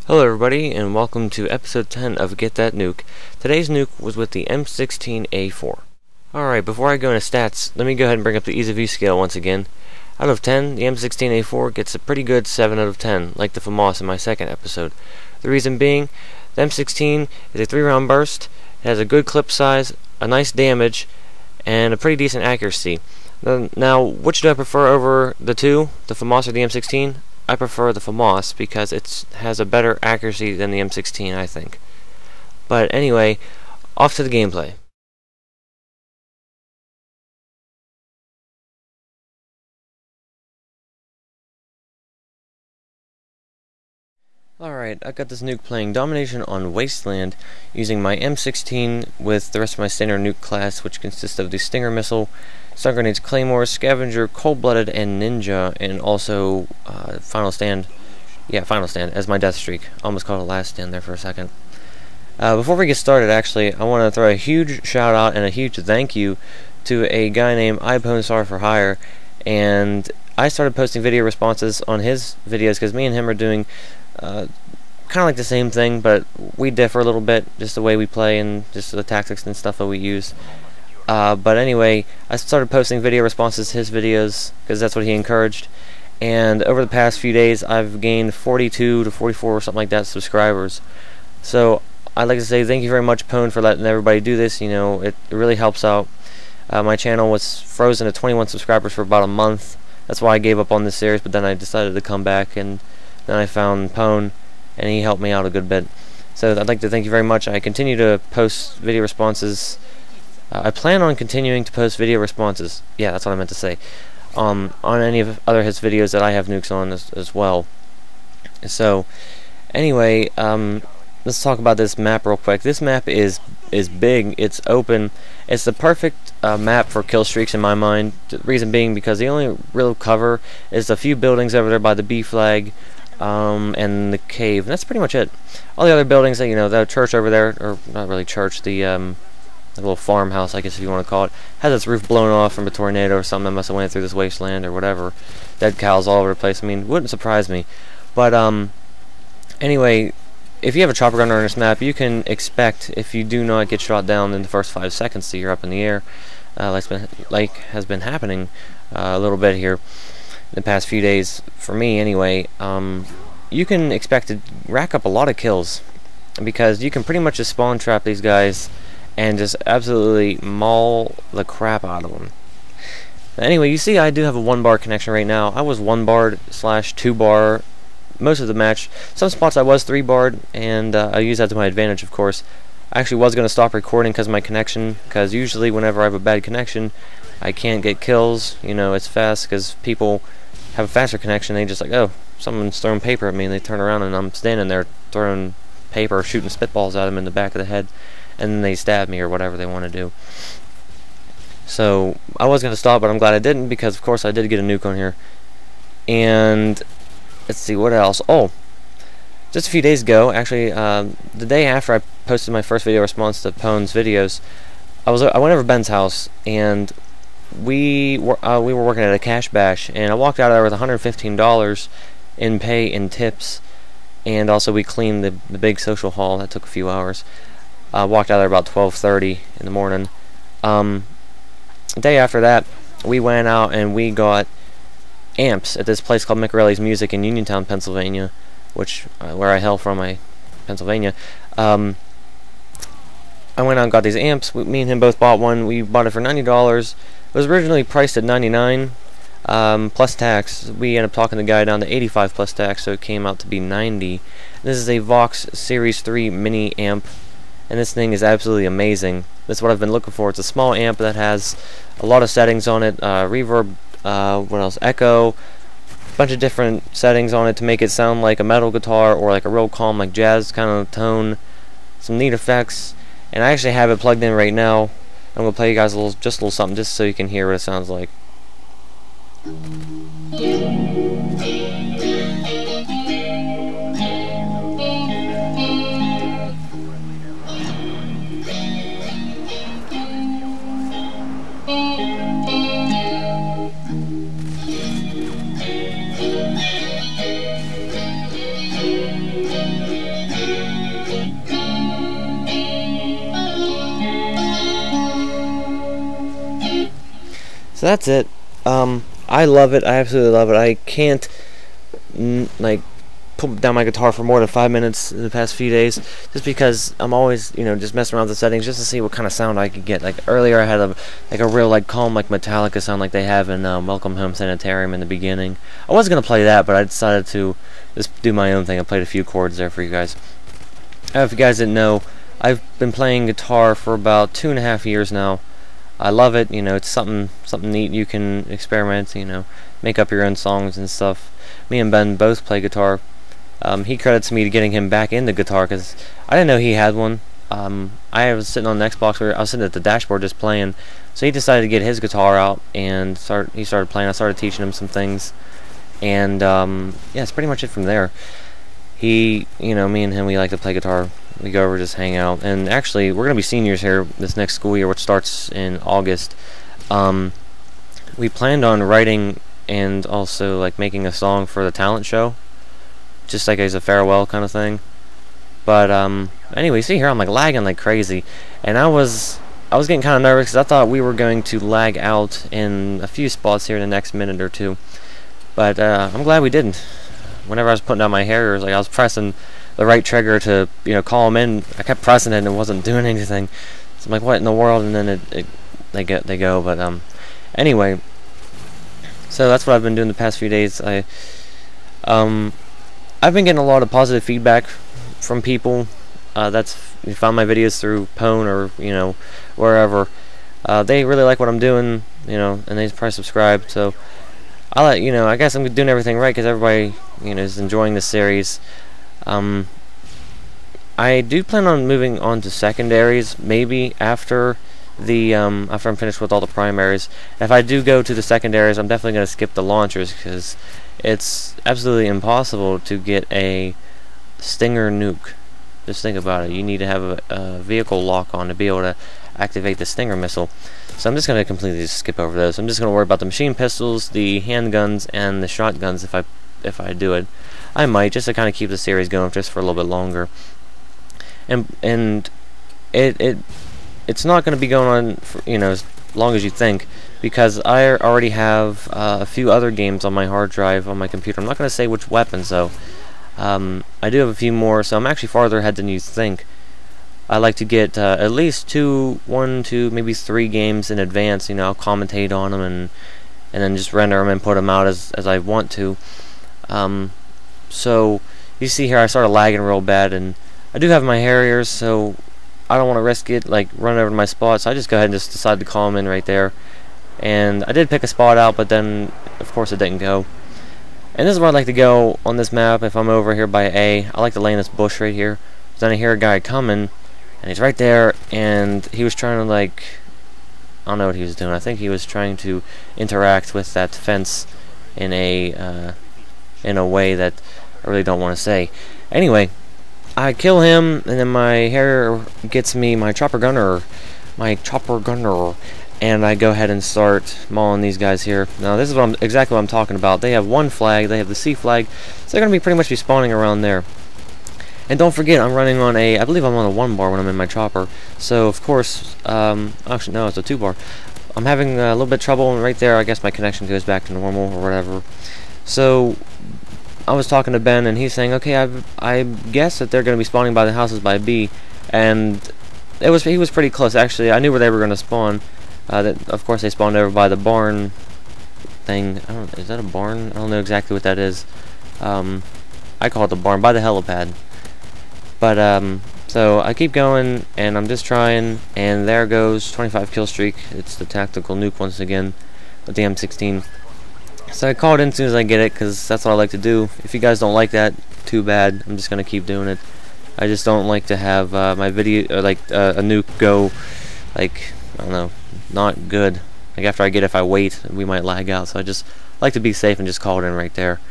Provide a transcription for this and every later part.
Hello everybody, and welcome to episode 10 of Get That Nuke. Today's nuke was with the M16A4. Alright, before I go into stats, let me go ahead and bring up the ease of use scale once again. Out of 10, the M16A4 gets a pretty good 7 out of 10, like the FAMAS in my second episode. The reason being, the M16 is a 3-round burst, it has a good clip size, a nice damage, and a pretty decent accuracy. Now, which do I prefer over the two, the FAMAS or the M16? I prefer the FAMAS because it has a better accuracy than the M16, I think. But anyway, off to the gameplay. Alright, I got this nuke playing Domination on Wasteland using my M16 with the rest of my standard nuke class, which consists of the Stinger Missile, Stun Grenades, Claymore, Scavenger, Cold-Blooded, and Ninja, and also Final Stand. Yeah, Final Stand as my death streak. Almost called it Last Stand there for a second. Before we get started, actually, I want to throw a huge shout out and a huge thank you to a guy named Ep.10-M16A4, and I started posting video responses on his videos because me and him are doing kind of like the same thing, but we differ a little bit, just the way we play and just the tactics and stuff that we use. But anyway, I started posting video responses to his videos because that's what he encouraged, and over the past few days I've gained 42 to 44 or something like that subscribers. So I'd like to say thank you very much, Pone, for letting everybody do this. You know, it really helps out. My channel was frozen at 21 subscribers for about a month. That's why I gave up on this series, but then I decided to come back, and then I found Pone, and he helped me out a good bit. So I'd like to thank you very much. I continue to post video responses. I plan on continuing to post video responses. Yeah, that's what I meant to say. On any of other his videos that I have nukes on as well. So, anyway, let's talk about this map real quick. This map is big. It's open. It's the perfect map for kill streaks in my mind. The reason being because the only real cover is a few buildings over there by the B flag. And the cave, and that's pretty much it. All the other buildings, you know, the church over there, or not really church, the little farmhouse, I guess if you want to call it, has its roof blown off from a tornado or something that must have went through this wasteland or whatever. Dead cows all over the place. I mean, wouldn't surprise me. But anyway, if you have a chopper gunner on this map, you can expect, if you do not get shot down in the first 5 seconds that you're up in the air, like has been happening a little bit here the past few days, for me anyway, you can expect to rack up a lot of kills, because you can pretty much just spawn trap these guys and just absolutely maul the crap out of them. Anyway, you see I do have a 1-bar connection right now. I was 1-barred / 2-bar most of the match. Some spots I was 3-barred, and I use that to my advantage, of course. I actually was going to stop recording because of my connection, because usually whenever I have a bad connection, I can't get kills. You know, it's fast because people have a faster connection. They just like, oh, someone's throwing paper at me, and they turn around and I'm standing there throwing paper or shooting spitballs at them in the back of the head, and then they stab me or whatever they want to do. So I was going to stop, but I'm glad I didn't, because of course I did get a nuke on here. And let's see what else. Oh, just a few days ago, actually, the day after I posted my first video response to Pone's videos, I went over to Ben's house, and we were working at a cash bash, and I walked out of there with $115 in pay and tips, and also we cleaned the big social hall. That took a few hours. I walked out of there about 12:30 in the morning. The day after that, we went out and we got amps at this place called Micarelli's Music in Uniontown, Pennsylvania, which where I hail from, Pennsylvania. I went out and got these amps. Me and him both bought one. We bought it for $90. It was originally priced at $99 plus tax. We ended up talking the guy down to $85 plus tax, so it came out to be $90. This is a Vox Series 3 mini amp, and this thing is absolutely amazing. That's what I've been looking for. It's a small amp that has a lot of settings on it, reverb, what else, echo, a bunch of different settings on it to make it sound like a metal guitar or like a real calm, like jazz kind of tone. Some neat effects. And I actually have it plugged in right now. I'm going to play you guys just a little something just so you can hear what it sounds like. So that's it. I love it. I absolutely love it. I can't like put down my guitar for more than 5 minutes in the past few days, just because I'm always, just messing around with the settings just to see what kind of sound I could get. Like earlier, I had a real calm Metallica sound like they have in Welcome Home Sanitarium in the beginning. I was gonna play that, but I decided to just do my own thing. I played a few chords there for you guys. If you guys didn't know, I've been playing guitar for about 2.5 years now. I love it. It's something neat. You can experiment. Make up your own songs and stuff. Me and Ben both play guitar. He credits me to getting him back into guitar because I didn't know he had one. I was sitting on the Xbox where I was sitting at the dashboard just playing, so he decided to get his guitar out and he started playing. I started teaching him some things, and yeah, that's pretty much it from there. Me and him, we like to play guitar. We go over, just hang out, and actually, we're gonna be seniors here this next school year, which starts in August. We planned on writing and also making a song for the talent show, just as a farewell kind of thing. But anyway, see here I'm lagging like crazy, and I was getting kind of nervous because I thought we were going to lag out in a few spots here in the next minute or two. But I'm glad we didn't. Whenever I was putting down my hair, I was pressing the right trigger to call them in. I kept pressing it and it wasn't doing anything. So I'm like, what in the world? And then they go. But anyway, so that's what I've been doing the past few days. I've been getting a lot of positive feedback from people. You found my videos through Pwn or wherever. They really like what I'm doing, and they probably subscribe. So I guess I'm doing everything right because everybody is enjoying this series. I do plan on moving on to secondaries maybe after after I'm finished with all the primaries. If I do go to the secondaries, I'm definitely going to skip the launchers because it's absolutely impossible to get a Stinger nuke. Just think about it. You need to have a vehicle lock on to be able to activate the Stinger missile. So I'm just going to completely skip over those. I'm just going to worry about the machine pistols, the handguns, and the shotguns if I do it. I might, just to kind of keep the series going just for a little bit longer. And it's not going to be going on for, as long as you think, because I already have a few other games on my hard drive on my computer. I'm not going to say which weapons though. I do have a few more, so I'm actually farther ahead than you think. I like to get at least 1, 2, maybe 3 games in advance. I'll commentate on them and then just render them and put them out as I want to. So you see here I started lagging real bad, and I do have my Harriers, so I don't want to risk it run over to my spot, so I just go ahead and just decide to call them in right there. And I did pick a spot out, but then of course it didn't go. And this is where I like to go on this map. If I'm over here by A, I like to lay in this bush right here. Then I hear a guy coming, and he's right there, and he was trying to I don't know what he was doing. I think he was trying to interact with that fence in a way that I really don't want to say. Anyway, I kill him, and then my Harrier gets me my chopper gunner, and I go ahead and start mauling these guys here. Now this is exactly what I'm talking about. They have one flag, they have the C flag, so they're going to be pretty much spawning around there. And don't forget, I'm running on I believe I'm on a 1 bar when I'm in my chopper. So of course, actually no, it's a 2 bar. I'm having a little bit of trouble, and right there I guess my connection goes back to normal or whatever. So I was talking to Ben, and he's saying, okay, I guess that they're going to be spawning by the houses by B, and he was pretty close actually. I knew where they were going to spawn. Of course they spawned over by the barn thing. Is that a barn? I don't know exactly what that is. I call it the barn, by the helipad. But so I keep going, and I'm just trying, and there goes 25 kill streak. It's the tactical nuke once again with the M16. So I call it in as soon as I get it, because that's what I like to do. If you guys don't like that, too bad. I'm just gonna keep doing it. I just don't like to have my video a nuke go I don't know, not good. After I get it, if I wait, we might lag out. So I just like to be safe and just call it in right there.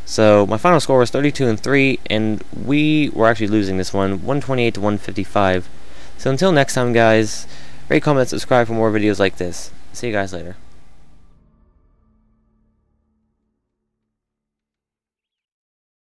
So my final score was 32-3, and we were actually losing this one, 128 to 155. So until next time, guys, rate, comment, subscribe for more videos like this. See you guys later.